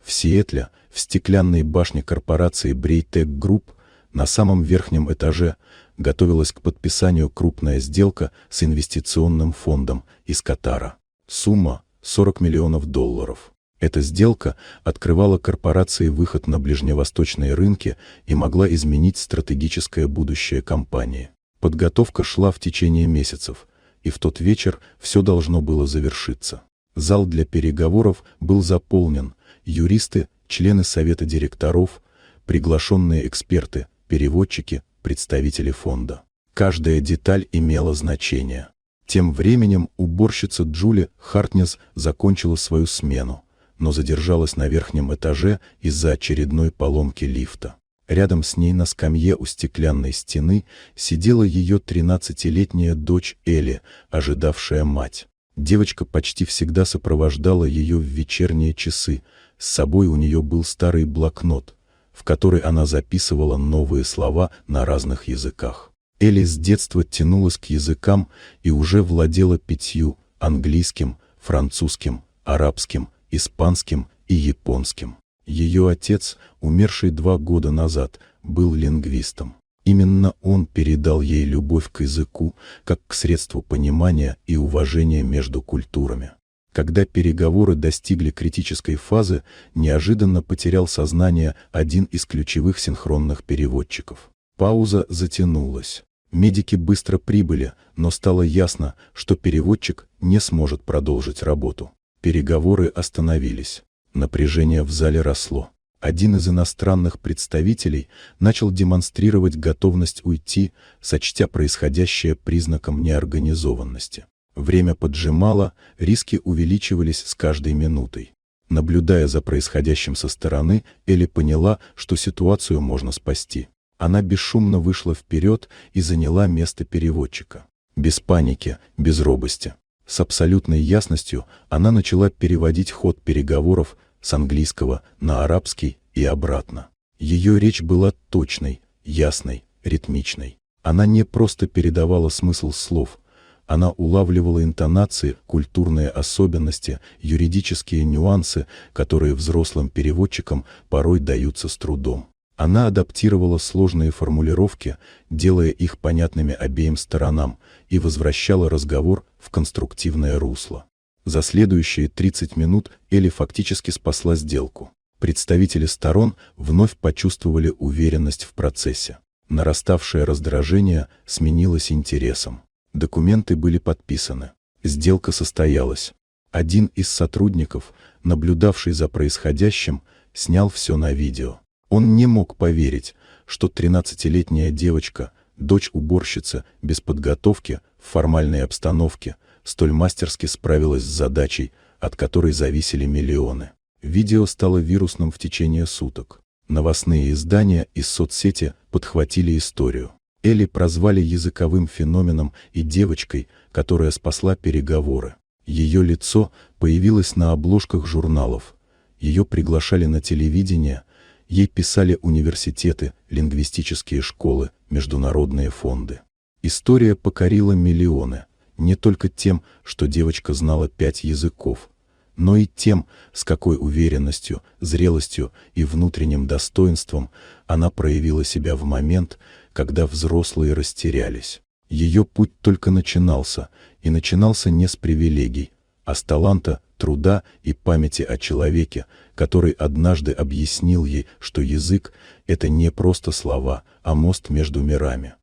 В Сиэтле, в стеклянной башне корпорации Braytech Group, на самом верхнем этаже, готовилась к подписанию крупная сделка с инвестиционным фондом из Катара. Сумма – $40 миллионов. Эта сделка открывала корпорации выход на ближневосточные рынки и могла изменить стратегическое будущее компании. Подготовка шла в течение месяцев, и в тот вечер все должно было завершиться. Зал для переговоров был заполнен, юристы, члены совета директоров, приглашенные эксперты, переводчики, представители фонда. Каждая деталь имела значение. Тем временем уборщица Джули Хартнес закончила свою смену, но задержалась на верхнем этаже из-за очередной поломки лифта. Рядом с ней на скамье у стеклянной стены сидела ее 13-летняя дочь Элли, ожидавшая мать. Девочка почти всегда сопровождала ее в вечерние часы, с собой у нее был старый блокнот, в который она записывала новые слова на разных языках. Элли с детства тянулась к языкам и уже владела 5: английским, французским, арабским, испанским и японским. Ее отец, умерший 2 года назад, был лингвистом. Именно он передал ей любовь к языку, как к средству понимания и уважения между культурами. Когда переговоры достигли критической фазы, неожиданно потерял сознание один из ключевых синхронных переводчиков. Пауза затянулась. Медики быстро прибыли, но стало ясно, что переводчик не сможет продолжить работу. Переговоры остановились. Напряжение в зале росло. Один из иностранных представителей начал демонстрировать готовность уйти, сочтя происходящее признаком неорганизованности. Время поджимало, риски увеличивались с каждой минутой. Наблюдая за происходящим со стороны, Элли поняла, что ситуацию можно спасти. Она бесшумно вышла вперед и заняла место переводчика. Без паники, без робости. С абсолютной ясностью она начала переводить ход переговоров с английского на арабский и обратно. Ее речь была точной, ясной, ритмичной. Она не просто передавала смысл слов, она улавливала интонации, культурные особенности, юридические нюансы, которые взрослым переводчикам порой даются с трудом. Она адаптировала сложные формулировки, делая их понятными обеим сторонам, и возвращала разговор в конструктивное русло. За следующие 30 минут Элли фактически спасла сделку. Представители сторон вновь почувствовали уверенность в процессе. Нараставшее раздражение сменилось интересом. Документы были подписаны. Сделка состоялась. Один из сотрудников, наблюдавший за происходящим, снял все на видео. Он не мог поверить, что 13-летняя девочка, дочь уборщицы, без подготовки, в формальной обстановке, столь мастерски справилась с задачей, от которой зависели миллионы. Видео стало вирусным в течение суток. Новостные издания и соцсети подхватили историю. Элли прозвали языковым феноменом и девочкой, которая спасла переговоры. Ее лицо появилось на обложках журналов. Ее приглашали на телевидение, ей писали университеты, лингвистические школы, международные фонды. История покорила миллионы, не только тем, что девочка знала 5 языков, но и тем, с какой уверенностью, зрелостью и внутренним достоинством она проявила себя в момент, когда взрослые растерялись. Ее путь только начинался, и начинался не с привилегий, а с таланта, труда и памяти о человеке, который однажды объяснил ей, что язык — это не просто слова, а мост между мирами.